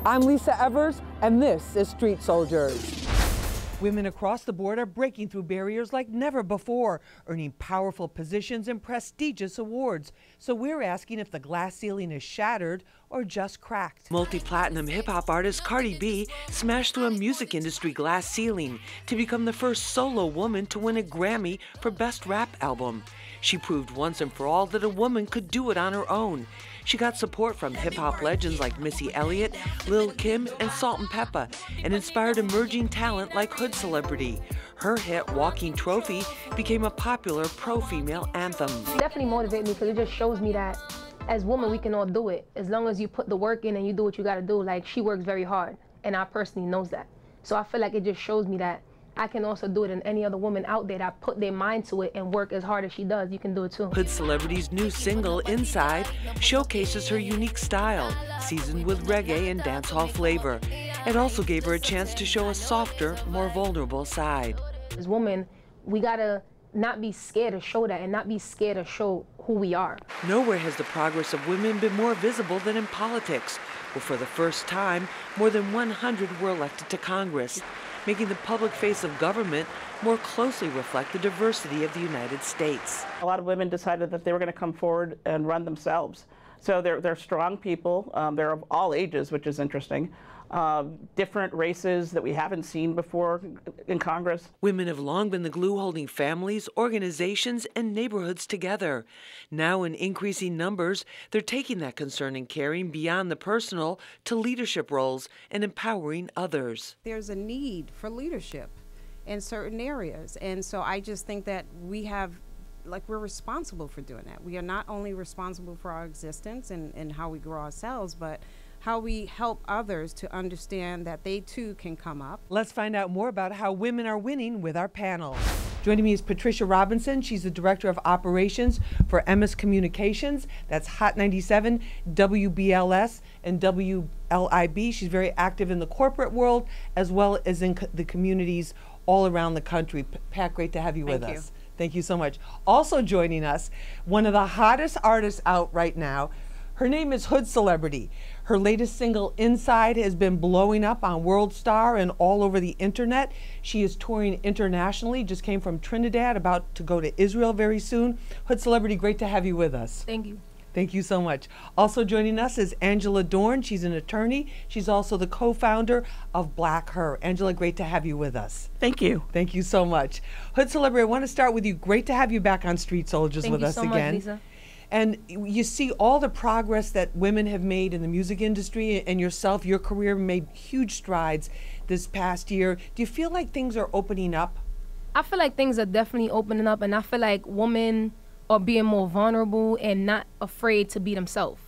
I'm Lisa Evers, and this is Street Soldiers. Women across the board are breaking through barriers like never before, earning powerful positions and prestigious awards. So we're asking if the glass ceiling is shattered or just cracked. Multi-platinum hip-hop artist Cardi B smashed through a music industry glass ceiling to become the first solo woman to win a Grammy for Best Rap Album. She proved once and for all that a woman could do it on her own. She got support from hip-hop legends like Missy Elliott, Lil Kim, and Pepa, and inspired emerging talent like Hood Celebrityy. Her hit, Walking Trophy, became a popular pro-female anthem. It definitely motivated me because it just shows me that as women, we can all do it. As long as you put the work in and you do what you gotta do. Like, she works very hard, and I personally knows that. So I feel like it just shows me that I can also do it, and any other woman out there that put their mind to it and work as hard as she does, you can do it too. Hood Celebrity's new single, Inside, showcases her unique style, seasoned with reggae and dancehall flavor. It also gave her a chance to show a softer, more vulnerable side. As women, we gotta not be scared to show that and not be scared to show who we are. Nowhere has the progress of women been more visible than in politics, where for the first time, more than 100 were elected to Congress, making the public face of government more closely reflect the diversity of the United States. A lot of women decided that they were going to come forward and run themselves. So they're strong people. They're of all ages, which is interesting. Different races that we haven't seen before in Congress. Women have long been the glue holding families, organizations, and neighborhoods together. Now, in increasing numbers, they're taking that concern and caring beyond the personal to leadership roles and empowering others. There's a need for leadership in certain areas, and so I just think that we're responsible for doing that. We are not only responsible for our existence and how we grow ourselves, but how we help others to understand that they too can come up. Let's find out more about how women are winning with our panel. Joining me is Patricia Robinson. She's the Director of Operations for MS Communications. That's Hot 97, WBLS, and WLIB. She's very active in the corporate world as well as in the communities all around the country. Pat, great to have you with us. Thank you so much. Also joining us, one of the hottest artists out right now. Her name is Hood Celebrityy. Her latest single, Inside, has been blowing up on World Star and all over the internet. She is touring internationally, just came from Trinidad, about to go to Israel very soon. Hood Celebrityy, great to have you with us. Thank you. Thank you so much. Also joining us is Angela Dorn. She's an attorney. She's also the co-founder of Black Her. Angela, great to have you with us. Thank you. Thank you so much. Hood Celebrityy, I want to start with you. Great to have you back on Street Soldiers with us again. Thank you so much, Lisa. And you see all the progress that women have made in the music industry, and yourself, your career made huge strides this past year. Do you feel like things are opening up? I feel like things are definitely opening up, and I feel like women are being more vulnerable and not afraid to be themselves.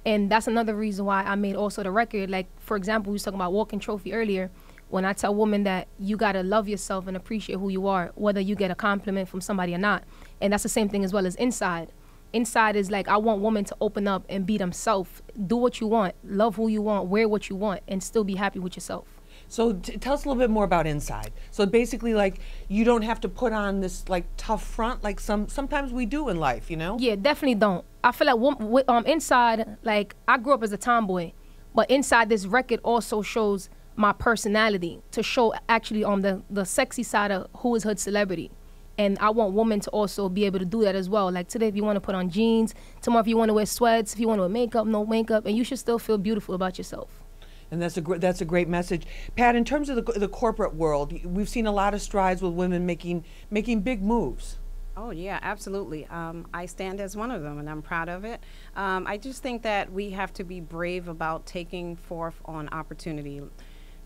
And that's another reason why I made also the record. Like, for example, we was talking about Walking Trophy earlier. When I tell women that you gotta love yourself and appreciate who you are, whether you get a compliment from somebody or not. And that's the same thing as well as Inside. Inside is like, I want women to open up and be themselves. Do what you want, love who you want, wear what you want, and still be happy with yourself. So tell us a little bit more about Inside. So basically, like, you don't have to put on this like tough front like sometimes we do in life, you know? Yeah, definitely don't. I feel like Inside, like, I grew up as a tomboy, but Inside, this record also shows my personality, to show actually on the sexy side of who is Hood Celebrityy. And I want women to also be able to do that as well. Like today, if you want to put on jeans, tomorrow if you want to wear sweats, if you want to wear makeup, no makeup, and you should still feel beautiful about yourself. And that's a great message. Pat, in terms of the corporate world, we've seen a lot of strides with women making big moves. Oh yeah, absolutely. I stand as one of them, and I'm proud of it. I just think that we have to be brave about taking forth on opportunity.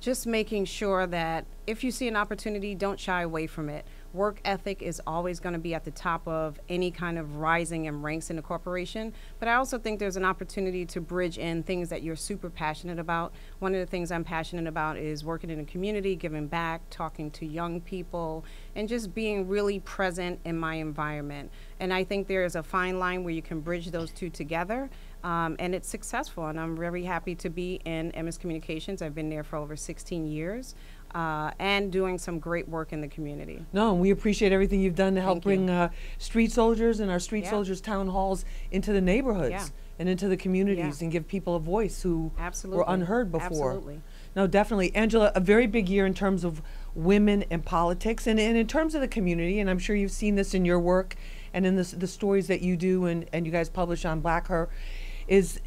Just making sure that if you see an opportunity, don't shy away from it. Work ethic is always going to be at the top of any kind of rising in ranks in a corporation. But I also think there's an opportunity to bridge in things that you're super passionate about. One of the things I'm passionate about is working in a community, giving back, talking to young people, and just being really present in my environment. And I think there is a fine line where you can bridge those two together. And it's successful, and I'm very happy to be in MS Communications. I've been there for over 16 years. And doing some great work in the community. No, and we appreciate everything you've done to help bring Street Soldiers and our Street Soldiers town halls into the neighborhoods. and into the communities and give people a voice who were unheard before. Absolutely. No, definitely. Angela, a very big year in terms of women in politics and in terms of the community, and I'm sure you've seen this in your work and in the stories that you do and you guys publish on Black Her, is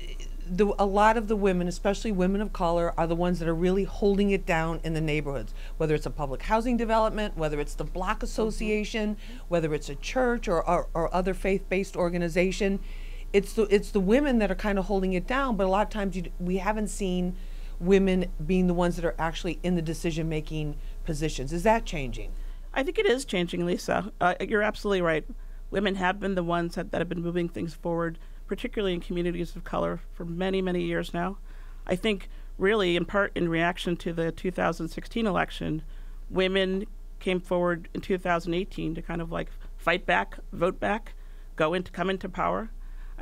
a lot of the women, especially women of color, are the ones that are really holding it down in the neighborhoods, whether it's a public housing development, whether it's the block association, whether it's a church or other faith-based organization. It's the women that are kind of holding it down, but a lot of times we haven't seen women being the ones that are actually in the decision-making positions. Is that changing? I think it is changing, Lisa. You're absolutely right. Women have been the ones that have been moving things forward, particularly in communities of color, for many, many years now. I think really in part in reaction to the 2016 election, women came forward in 2018 to kind of like fight back, vote back, come into power.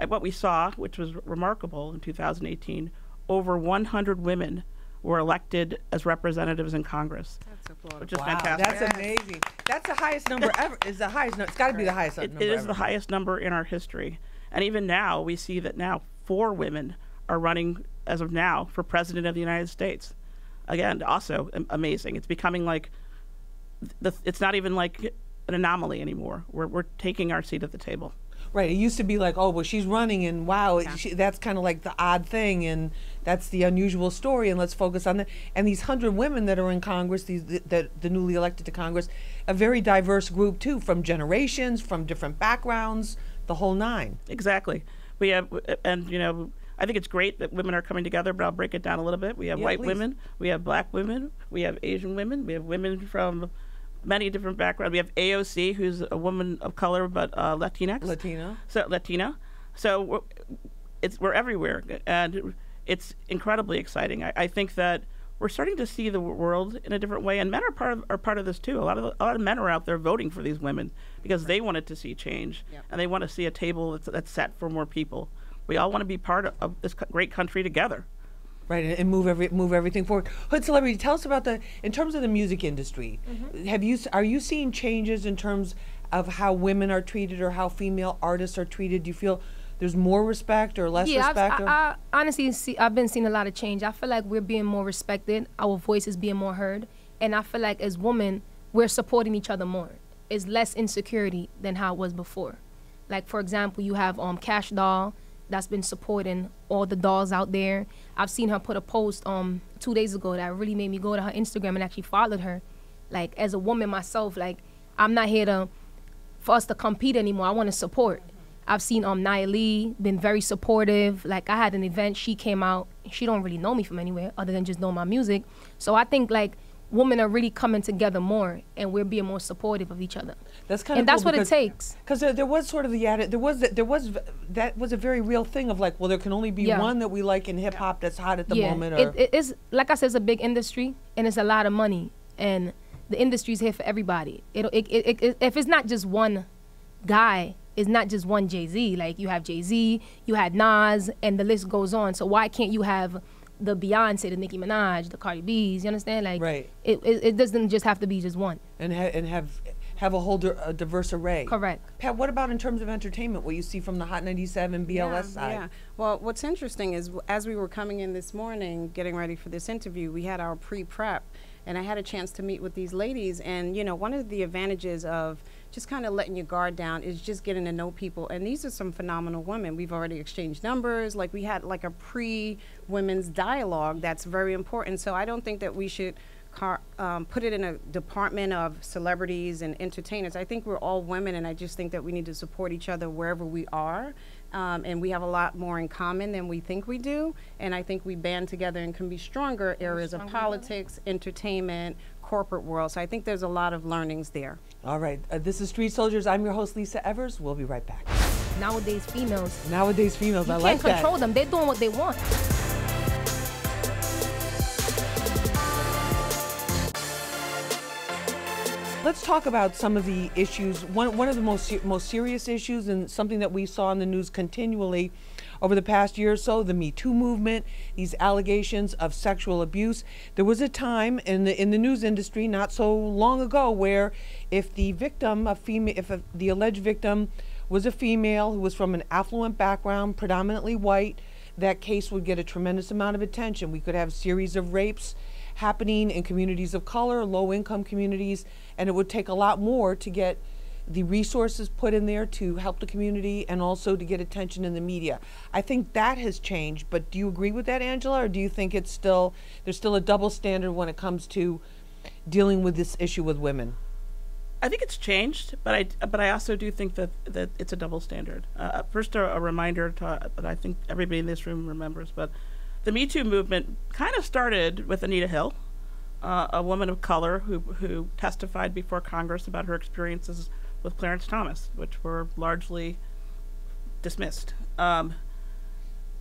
What we saw, which was remarkable in 2018, over 100 women were elected as representatives in Congress. That's applaudable. Which is fantastic. That's amazing. That's the highest number ever. It's the highest number. It's got to be the highest number It is ever. the highest number in our history. And even now, we see that now 4 women are running, as of now, for President of the United States. Again, also amazing. It's becoming like, it's not even like an anomaly anymore. We're taking our seat at the table. Right. It used to be like, oh, well, she's running, and wow, that's kind of like the odd thing, and that's the unusual story, and let's focus on that. And these 100 women that are in Congress, the newly elected to Congress, a very diverse group too, from generations, from different backgrounds, the whole nine. Exactly. We have, and you know, I think it's great that women are coming together, but I'll break it down a little bit. We have white women, we have black women, we have Asian women, we have women from many different backgrounds. We have AOC, who's a woman of color, but Latinx. Latina. So we're everywhere, and it's incredibly exciting. I think that we're starting to see the world in a different way, and men are part of this too. A lot of men are out there voting for these women because they wanted to see change, and they want to see a table that's set for more people. We all want to be part of this great country together. Right, and move everything forward. Hood Celebrityy, tell us about in terms of the music industry. Are you seeing changes in terms of how women are treated or how female artists are treated? Do you feel there's more respect or less respect? I honestly I've been seeing a lot of change. I feel like we're being more respected, our voices being more heard, and I feel like as women, we're supporting each other more. It's less insecurity than how it was before. Like for example, you have Cash Doll that's been supporting all the dolls out there. I've seen her put a post 2 days ago that really made me go to her Instagram and actually followed her. Like as a woman myself, like I'm not here for us to compete anymore. I want to support. I've seen Nia Lee been very supportive. Like I had an event, she came out. She don't really know me from anywhere other than just know my music. So I think like women are really coming together more, and we're being more supportive of each other. That's kind of and that's what it takes. Because there was sort of that was a very real thing of like, well, there can only be one that we like in hip hop that's hot at the moment. Or it is, like I said, it's a big industry and it's a lot of money, and the industry's here for everybody. If it's not just one guy, it's not just one Jay-Z. Like you have Jay-Z, you had Nas, and the list goes on. So why can't you have the Beyonce, the Nicki Minaj, the Cardi B's? You understand? Like right. It doesn't just have to be just one. And have a whole diverse array. Correct. Pat, what about in terms of entertainment, what you see from the Hot 97 BLS side? Yeah. Well, what's interesting is as we were coming in this morning, getting ready for this interview, we had our pre-prep, and I had a chance to meet with these ladies. And you know, one of the advantages of just kind of letting your guard down is just getting to know people. And these are some phenomenal women. We've already exchanged numbers. Like we had like a pre-women's dialogue that's very important. So I don't think that we should put it in a department of celebrities and entertainers. I think we're all women, and I just think that we need to support each other wherever we are. And we have a lot more in common than we think we do. And I think we band together and can be stronger areas of politics, entertainment, corporate world. So I think there's a lot of learnings there. All right. This is Street Soldiers. I'm your host, Lisa Evers. We'll be right back. Nowadays females. I like that. You can't control them. They're doing what they want. Let's talk about some of the issues. One of the most serious issues, and something that we saw in the news continually over the past year or so, the Me Too movement, these allegations of sexual abuse. There was a time in the news industry not so long ago where if the victim, the alleged victim, was a female who was from an affluent background, predominantly white, that case would get a tremendous amount of attention. We could have a series of rapes happening in communities of color, low-income communities, and it would take a lot more to get the resources put in there to help the community and also to get attention in the media. I think that has changed, but do you agree with that, Angela, or do you think there's still a double standard when it comes to dealing with this issue with women? I think it's changed, but I also do think that it's a double standard. First, a reminder that I think everybody in this room remembers, but the Me Too movement kind of started with Anita Hill, a woman of color who testified before Congress about her experiences with Clarence Thomas, which were largely dismissed.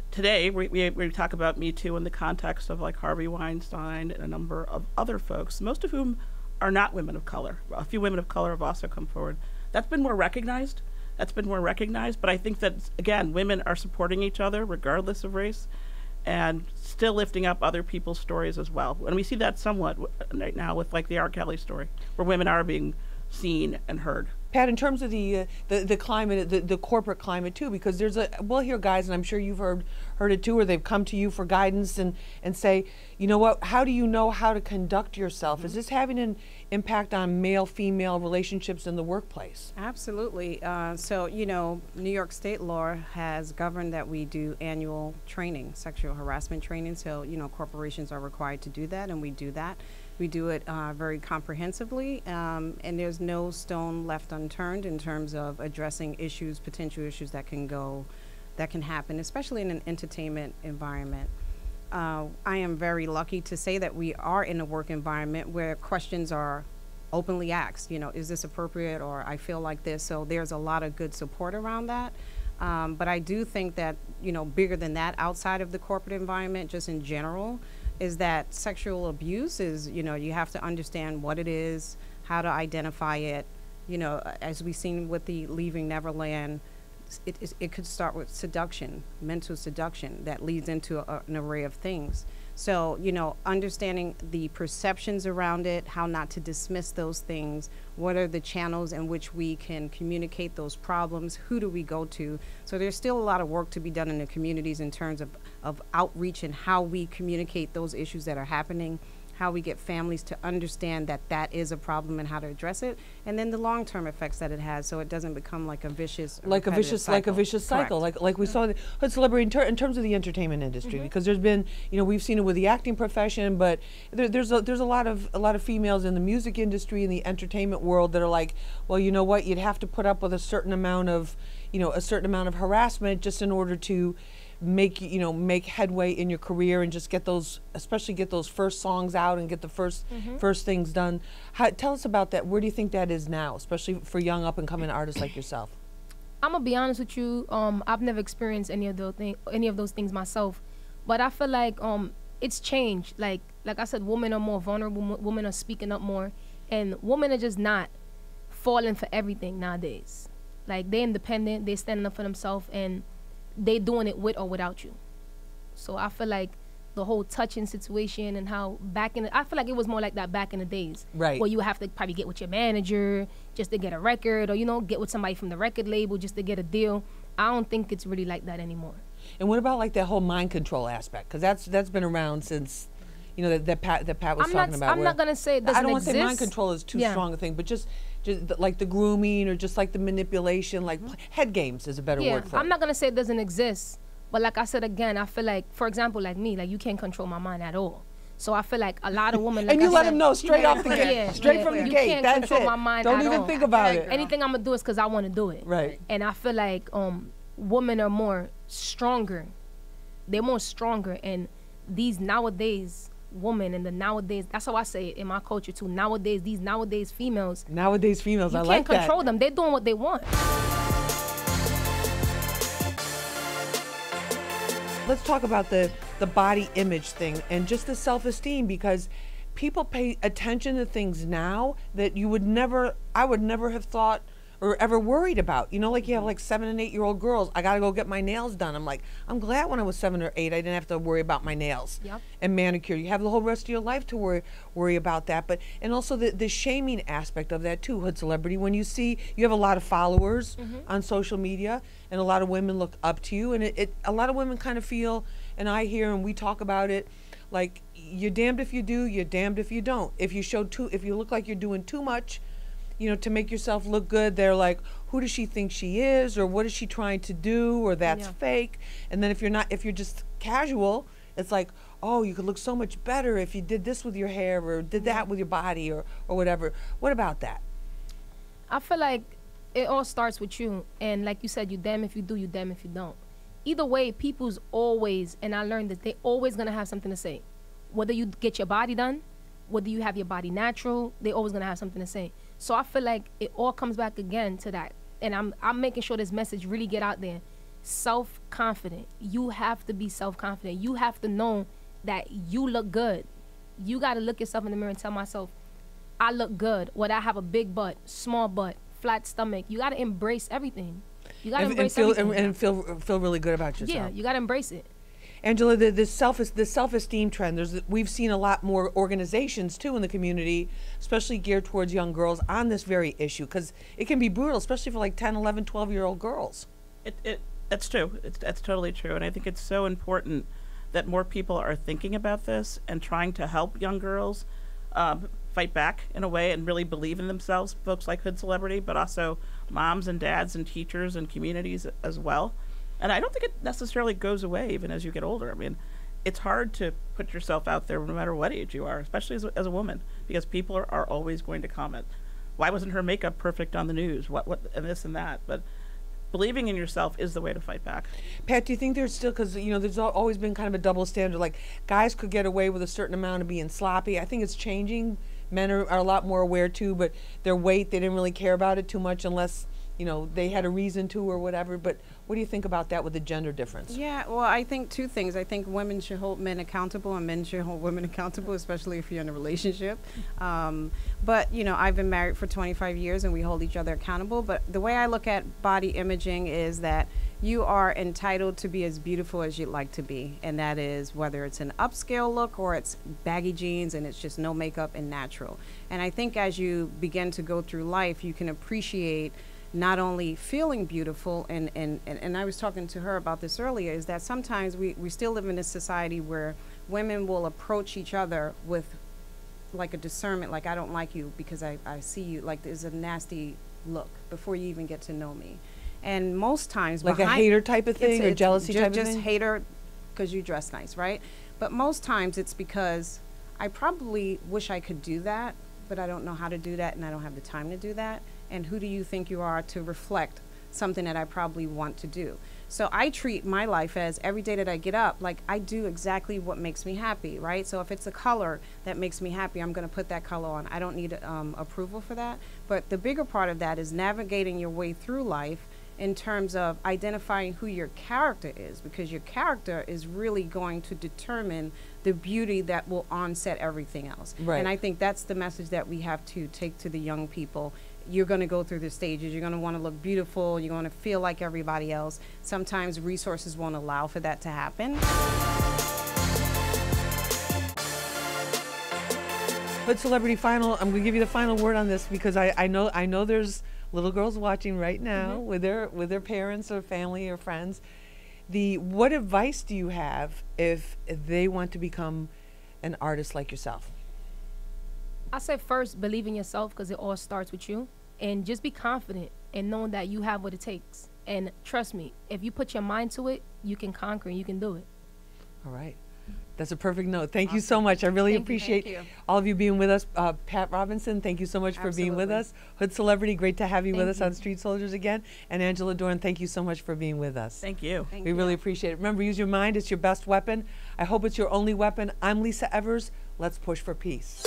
Today, we talk about Me Too in the context of like Harvey Weinstein and a number of other folks, most of whom are not women of color. A few women of color have also come forward. That's been more recognized. But I think that, again, women are supporting each other regardless of race and still lifting up other people's stories as well. And we see that somewhat right now with like the R. Kelly story, where women are being seen and heard. Pat, in terms of the climate, the corporate climate too, because we'll hear guys, and I'm sure you've heard it too, where they've come to you for guidance and say, you know what, how do you know how to conduct yourself? Mm-hmm. Is this having an impact on male-female relationships in the workplace? Absolutely. So, New York state law has governed that we do annual training, sexual harassment training. So, corporations are required to do that, and we do that. We do it very comprehensively, and there's no stone left unturned in terms of addressing issues, potential issues that can happen, especially in an entertainment environment. I am very lucky to say that we are in a work environment where questions are openly asked. Is this appropriate, or I feel like this? So there's a lot of good support around that. But I do think that, bigger than that, outside of the corporate environment, just in general, is that sexual abuse is, you have to understand what it is, how to identify it. As we've seen with the Leaving Neverland, it could start with seduction, mental seduction that leads into an array of things. So, understanding the perceptions around it, how not to dismiss those things, what are the channels in which we can communicate those problems, who do we go to? So there's still a lot of work to be done in the communities in terms of outreach and how we communicate those issues that are happening, how we get families to understand that that is a problem and how to address it, and then the long-term effects that it has, so it doesn't become like a vicious cycle. Like we saw the Hood Celebrityy in terms of the entertainment industry, mm-hmm. because there's been, we've seen it with the acting profession, but there's a lot of females in the music industry and the entertainment world that are like, well, you know what, you'd have to put up with a certain amount of harassment just in order to make headway in your career and just get those first songs out and get the first things done. Tell us about that. Where do you think that is now, especially for young up and coming artists like yourself? I'm gonna be honest with you. I've never experienced any of those things myself, but I feel like it's changed. Like I said, women are more vulnerable. Women are speaking up more, and women are just not falling for everything nowadays. Like, they're independent. They're standing up for themselves, and they doing it with or without you. So I feel like the whole touching situation and how I feel like it was more like that back in the days. Right. Where you have to probably get with your manager just to get a record, or, get with somebody from the record label just to get a deal. I don't think it's really like that anymore. And what about like that whole mind control aspect? Because that's been around since, that Pat was talking about. I'm not going to say it doesn't exist. I don't want to say mind control is too strong a thing, but just like the grooming or just like the manipulation, like head games is a better word for it. I'm not going to say it doesn't exist, but like I said again, I feel like, for example, like me, like you can't control my mind at all. So I feel like a lot of women, like and you let them know straight off the gate, straight from the gate. You can't That's control it. my mind Don't at even all. think about it. Anything I'm gonna do is because I want to do it. Right. And I feel like women are more stronger. They're more stronger, and these nowadays women and the nowadays, that's how I say it in my culture too. Nowadays females. I like that. You can't control them. They're doing what they want. Let's talk about the body image thing and just the self-esteem, because people pay attention to things now that I would never have thought or ever worried about. You know, like you have like 7 and 8 year old girls. I got to go get my nails done. I'm like, I'm glad when I was 7 or 8, I didn't have to worry about my nails and manicure. You have the whole rest of your life to worry about that. But and also the shaming aspect of that too, Hood Celebrity. When you see you have a lot of followers on social media, and a lot of women look up to you, and a lot of women kind of feel, and I hear and we talk about it, like you're damned if you do, you're damned if you don't. If you look like you're doing too much, you know, to make yourself look good, they're like, who does she think she is, or what is she trying to do, or that's fake. And then if you're just casual, it's like, oh, you could look so much better if you did this with your hair or did that with your body or whatever. What about that? I feel like it all starts with you, and like you said, you damn if you do, you damn if you don't. Either way, people's always, and I learned that they always gonna have something to say. Whether you get your body done, whether you have your body natural, they always gonna have something to say. So I feel like it all comes back again to that, and I'm making sure this message really get out there. Self-confident. You have to be self-confident. You have to know that you look good. You gotta look yourself in the mirror and tell myself, I look good. Whether I have a big butt, small butt, flat stomach, you gotta embrace everything. You gotta embrace everything. And feel really good about yourself. Yeah, you gotta embrace it. Angela, the self-esteem trend, we've seen a lot more organizations too in the community, especially geared towards young girls, on this very issue, because it can be brutal, especially for like 10, 11, 12-year-old girls. That's true. That's totally true. And I think it's so important that more people are thinking about this and trying to help young girls fight back in a way and really believe in themselves, folks like Hood Celebrity, but also moms and dads and teachers and communities as well. And I don't think it necessarily goes away even as you get older. I mean, it's hard to put yourself out there no matter what age you are, especially as a woman, because people are always going to comment. Why wasn't her makeup perfect on the news? What and this and that. But believing in yourself is the way to fight back. Pat, do you think there's still, because you know, there's always been kind of a double standard, like guys could get away with a certain amount of being sloppy. I think it's changing. Men are a lot more aware too, but their weight, they didn't really care about it too much unless, you know, they had a reason to or whatever. But what do you think about that with the gender difference? Yeah, well, I think two things. I think women should hold men accountable and men should hold women accountable, especially if you're in a relationship. But, you know, I've been married for 25 years and we hold each other accountable. But the way I look at body imaging is that you are entitled to be as beautiful as you'd like to be. And that is whether it's an upscale look or it's baggy jeans and it's just no makeup and natural. And I think as you begin to go through life, you can appreciate not only feeling beautiful, and I was talking to her about this earlier, is that sometimes we still live in a society where women will approach each other with like a discernment, like I don't like you because I see you, like there's a nasty look before you even get to know me. And most times, like a hater type of thing, or jealousy type of thing? Just hater because you dress nice, right? But most times it's because I probably wish I could do that, but I don't know how to do that and I don't have the time to do that. And who do you think you are to reflect something that I probably want to do? So I treat my life as every day that I get up, like I do exactly what makes me happy, right? So if it's a color that makes me happy, I'm gonna put that color on. I don't need approval for that. But the bigger part of that is navigating your way through life in terms of identifying who your character is, because your character is really going to determine the beauty that will onset everything else. Right. And I think that's the message that we have to take to the young people. You're going to go through the stages. You're going to want to look beautiful. You're going to feel like everybody else. Sometimes resources won't allow for that to happen. Hood Celebrity final, I'm going to give you the final word on this, because I know there's little girls watching right now with their parents or family or friends. What advice do you have if they want to become an artist like yourself? I say first, believe in yourself, because it all starts with you. And just be confident and know that you have what it takes. And trust me, if you put your mind to it, you can conquer and you can do it. All right. That's a perfect note. Thank you so much. I really appreciate all of you being with us. Pat Robinson, thank you so much for being with us. Hood Celebrity, great to have you with us on Street Soldiers again. And Angela Dorn, thank you so much for being with us. Thank you. We really appreciate it. Remember, use your mind. It's your best weapon. I hope it's your only weapon. I'm Lisa Evers. Let's push for peace.